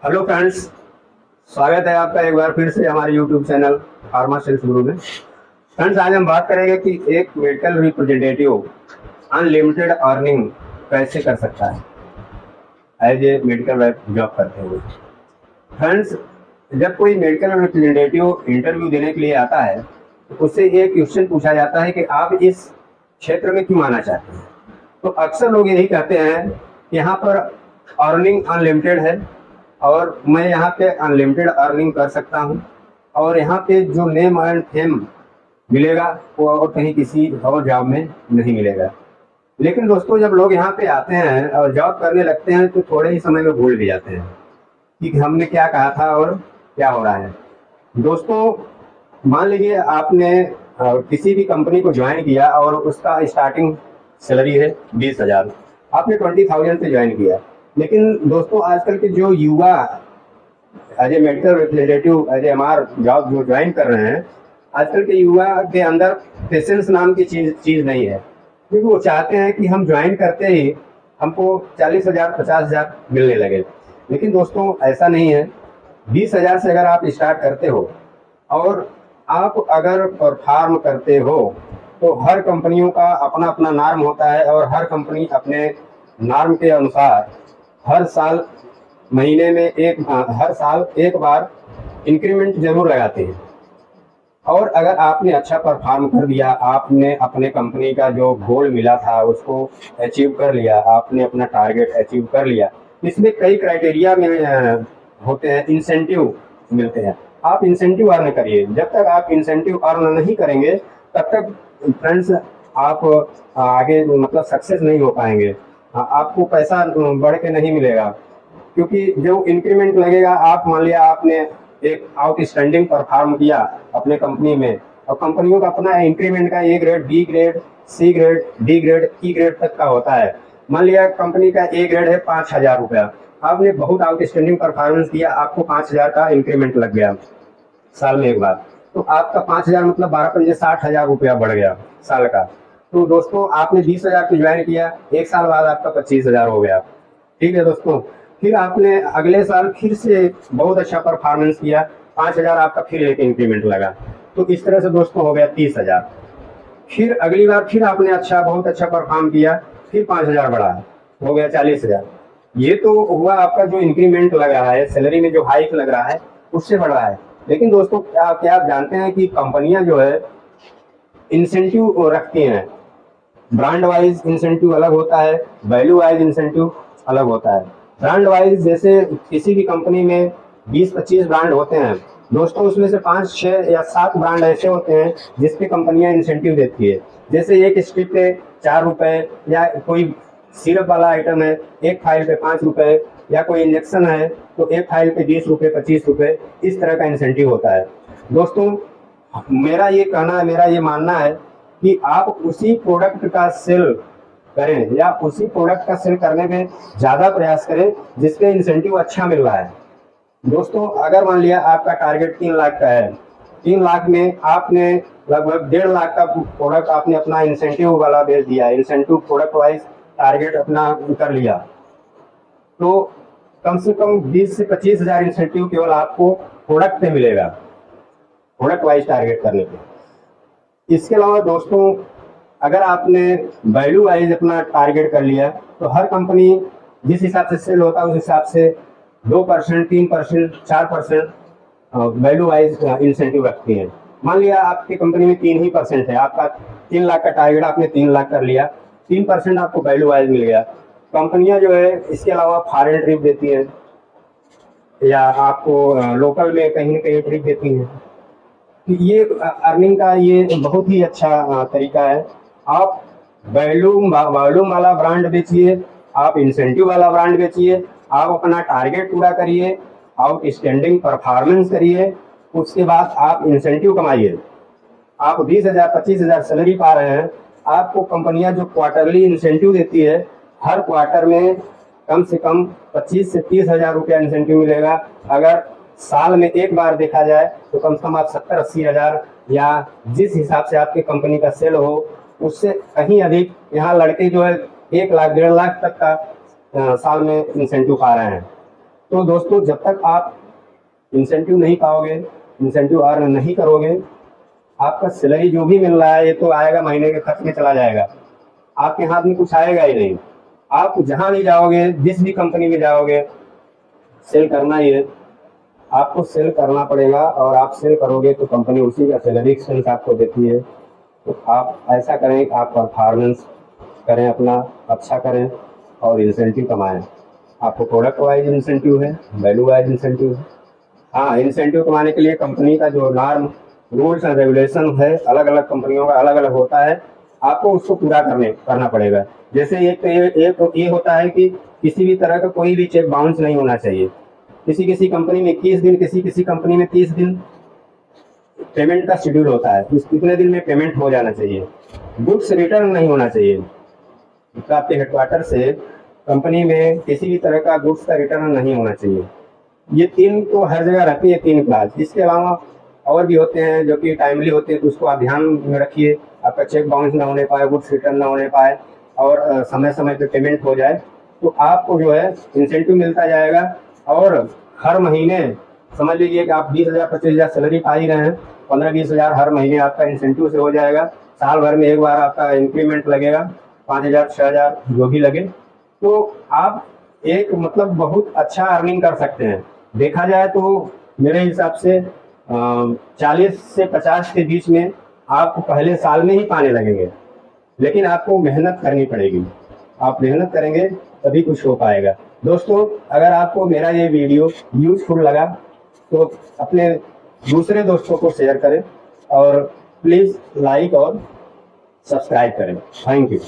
Hello friends, स्वागत है आपका एक बार फिर से हमारे यूट्यूब चैनल फार्मा सेल्स गुरु में। फ्रेंड्स, आज हम बात करेंगे कि एक मेडिकल रिप्रेजेंटेटिव अनलिमिटेड अर्निंग कैसे कर सकता है as a medical rep job करते हुए। फ्रेंड्स, जब कोई मेडिकल रिप्रेजेंटेटिव इंटरव्यू देने के लिए आता है तो उससे एक क्वेश्चन पूछा जाता है कि आप इस क्षेत्र में क्यों आना चाहते हैं। तो अक्सर लोग यही कहते हैं कि यहाँ पर अर्निंग अनलिमिटेड है और मैं यहाँ पे अनलिमिटेड अर्निंग कर सकता हूँ और यहाँ पे जो नेम एंड फेम मिलेगा वो और कहीं किसी और जॉब में नहीं मिलेगा। लेकिन दोस्तों, जब लोग यहाँ पे आते हैं और जॉब करने लगते हैं तो थोड़े ही समय में भूल भी जाते हैं कि हमने क्या कहा था और क्या हो रहा है। दोस्तों, मान लीजिए आपने किसी भी कंपनी को ज्वाइन किया और उसका स्टार्टिंग सैलरी है 20,000, आपने 20,000 से ज्वाइन किया। लेकिन दोस्तों, आजकल के जो युवा as a medical representative as a MR job जो ज्वाइन कर रहे हैं, आजकल के युवा के अंदर पेशेंस नाम की चीज़ नहीं है, क्योंकि वो चाहते हैं कि हम ज्वाइन करते ही हमको 40,000 50,000 मिलने लगे। लेकिन दोस्तों, ऐसा नहीं है। 20,000 से अगर आप स्टार्ट करते हो और आप अगर परफॉर्म करते हो तो हर कंपनियों का अपना अपना नॉर्म होता है और हर कंपनी अपने नॉर्म के अनुसार हर साल हर साल एक बार इंक्रीमेंट जरूर लगाते हैं। और अगर आपने अच्छा परफॉर्म कर दिया, आपने अपने कंपनी का जो गोल मिला था उसको अचीव कर लिया, आपने अपना टारगेट अचीव कर लिया, इसमें कई क्राइटेरिया में होते हैं, इंसेंटिव मिलते हैं। आप इंसेंटिव अर्न करिए। जब तक आप इंसेंटिव अर्न नहीं करेंगे तब तक फ्रेंड्स आप आगे मतलब सक्सेस नहीं हो पाएंगे। आपको पैसा बढ़ के नहीं मिलेगा, क्योंकि जो इंक्रीमेंट लगेगा, आप मान लिया आपने एक आउटस्टैंडिंग परफॉर्म किया अपने कंपनी में, और कंपनियों का अपना इंक्रीमेंट का A grade, B grade, C grade, D grade, E grade तक का होता है। मान लिया कंपनी का ए ग्रेड है 5,000 रुपया, आपने बहुत आउटस्टैंडिंग परफॉर्मेंस किया, आपको 5,000 का इंक्रीमेंट लग गया साल में एक बार, तो आपका 5,000 मतलब 12 60,000 रुपया बढ़ गया साल का। तो दोस्तों, आपने 20,000 पे ज्वाइन किया, एक साल बाद आपका 25,000 हो गया। ठीक है दोस्तों, फिर आपने अगले साल फिर से बहुत अच्छा परफॉर्मेंस किया, 5,000 आपका फिर एक इंक्रीमेंट लगा, तो इस तरह से दोस्तों हो गया 30,000। फिर अगली बार फिर आपने बहुत अच्छा परफॉर्म किया, फिर 5,000 बढ़ा, हो गया 40,000। ये तो हुआ आपका जो इंक्रीमेंट लगा है, सैलरी में जो हाइक लग रहा है उससे बढ़ रहा है। लेकिन दोस्तों, क्या आप जानते हैं कि कंपनियां जो है इंसेंटिव रखती हैं। ब्रांड वाइज इंसेंटिव अलग होता है, वैल्यू वाइज इंसेंटिव अलग होता है। ब्रांड वाइज जैसे किसी भी कंपनी में 20-25 ब्रांड होते हैं दोस्तों, उसमें से 5, 6 या 7 ब्रांड ऐसे होते हैं जिस पे कंपनियां इंसेंटिव देती है। जैसे एक स्ट्रिप पे 4 रुपए, या कोई सिरप वाला आइटम है एक फाइल पे 5 रुपए, या कोई इंजेक्शन है तो एक फाइल पे 20 रुपए 25 रुपए, इस तरह का इंसेंटिव होता है। दोस्तों, मेरा ये मानना है कि आप उसी प्रोडक्ट का सेल करें या उसी प्रोडक्ट का सेल करने में ज़्यादा प्रयास करें जिसपे इंसेंटिव अच्छा मिल रहा है। दोस्तों, अगर मान लिया आपका टारगेट 3 लाख का है, 3 लाख में आपने लगभग 1.5 लाख का प्रोडक्ट आपने अपना इंसेंटिव वाला बेच दिया, इंसेंटिव प्रोडक्ट वाइज टारगेट अपना कर लिया, तो कम से कम 20 से 25,000 इंसेंटिव केवल आपको प्रोडक्ट पे मिलेगा, प्रोडक्ट वाइज टारगेट करने पे। इसके अलावा दोस्तों, अगर आपने वैल्यू वाइज अपना टारगेट कर लिया तो हर कंपनी जिस हिसाब से सेल होता है उस हिसाब से 2%, 3%, 4% वैल्यू वाइज इंसेंटिव रखती हैं। मान लिया आपकी कंपनी में 3% है, आपका 3 लाख का टारगेट, आपने 3 लाख कर लिया, 3% आपको वैल्यू वाइज मिल गया। कंपनियां जो है इसके अलावा फॉरेन ट्रिप देती हैं या आपको लोकल में कहीं ना कहीं ट्रिप देती हैं। तो ये अर्निंग का ये बहुत ही अच्छा तरीका है। आप वॉल्यूम वाला ब्रांड बेचिए, आप इंसेंटिव वाला ब्रांड बेचिए, आप अपना टारगेट पूरा करिए, आउटस्टैंडिंग परफॉर्मेंस करिए, उसके बाद आप इंसेंटिव कमाइए। आप 20,000 25,000 सैलरी पा रहे हैं, आपको कंपनियां जो क्वार्टरली इंसेंटिव देती है, हर क्वार्टर में कम से कम 25 से 30,000 रुपया इंसेंटिव मिलेगा। अगर साल में एक बार देखा जाए तो कम से कम आप 70-80 हज़ार या जिस हिसाब से आपकी कंपनी का सेल हो उससे कहीं अधिक यहाँ लड़के जो है 1 लाख 1.5 लाख तक का साल में इंसेंटिव पा रहे हैं। तो दोस्तों जब तक आप इंसेंटिव नहीं पाओगे, इंसेंटिव अर्न नहीं करोगे, आपका सैलरी जो भी मिल रहा है ये तो आएगा महीने के खर्च में चला जाएगा, आपके हाथ में कुछ आएगा ही नहीं। आप जहाँ भी जाओगे, जिस भी कंपनी में जाओगे, सेल करना ही है, आपको सेल करना पड़ेगा, और आप सेल करोगे तो कंपनी उसी का सैलरी एक्सपेंस आपको देती है। तो आप ऐसा करें कि आप परफॉर्मेंस करें, अपना अच्छा करें और इंसेंटिव कमाएं। आपको प्रोडक्ट वाइज इंसेंटिव है, वैल्यू वाइज इंसेंटिव है। हाँ, इंसेंटिव कमाने के लिए कंपनी का जो नॉर्म रूल्स एंड रेगुलेशन है, अलग अलग कंपनियों का अलग अलग होता है, आपको उसको पूरा करना पड़ेगा। जैसे एक ये होता है कि किसी भी तरह का कोई भी चेक बाउंस नहीं होना चाहिए। किसी किसी कंपनी में 21 दिन, किसी किसी कंपनी में 30 दिन पेमेंट का शेड्यूल होता है, उस कितने दिन में पेमेंट हो जाना चाहिए। गुड्स रिटर्न नहीं होना चाहिए, आपके हेडक्वार्टर से कंपनी में किसी भी तरह का गुड्स का रिटर्न नहीं होना चाहिए। ये 3 तो हर जगह रहती है, 3 क्लास। इसके अलावा और भी होते हैं जो कि टाइमली होते हैं, तो उसको आप ध्यान में रखिए, आपका चेक बाउंस ना होने पाए, गुड्स रिटर्न ना होने पाए, और समय समय पे पेमेंट हो जाए, तो आपको जो है इंसेंटिव मिलता जाएगा। और हर महीने समझ लीजिए कि आप 20,000 25,000 सैलरी पा ही रहे हैं, 15-20 हज़ार हर महीने आपका इंसेंटिव से हो जाएगा। साल भर में एक बार आपका इंक्रीमेंट लगेगा, 5,000 6,000 जो भी लगे, तो आप एक मतलब बहुत अच्छा अर्निंग कर सकते हैं। देखा जाए तो मेरे हिसाब से 40 से 50 के बीच में आपको पहले साल में ही पाने लगेंगे, लेकिन आपको मेहनत करनी पड़ेगी। आप मेहनत करेंगे तभी कुछ हो पाएगा। दोस्तों, अगर आपको मेरा ये वीडियो यूजफुल लगा तो अपने दूसरे दोस्तों को शेयर करें, और प्लीज़ लाइक और सब्सक्राइब करें। Thank you.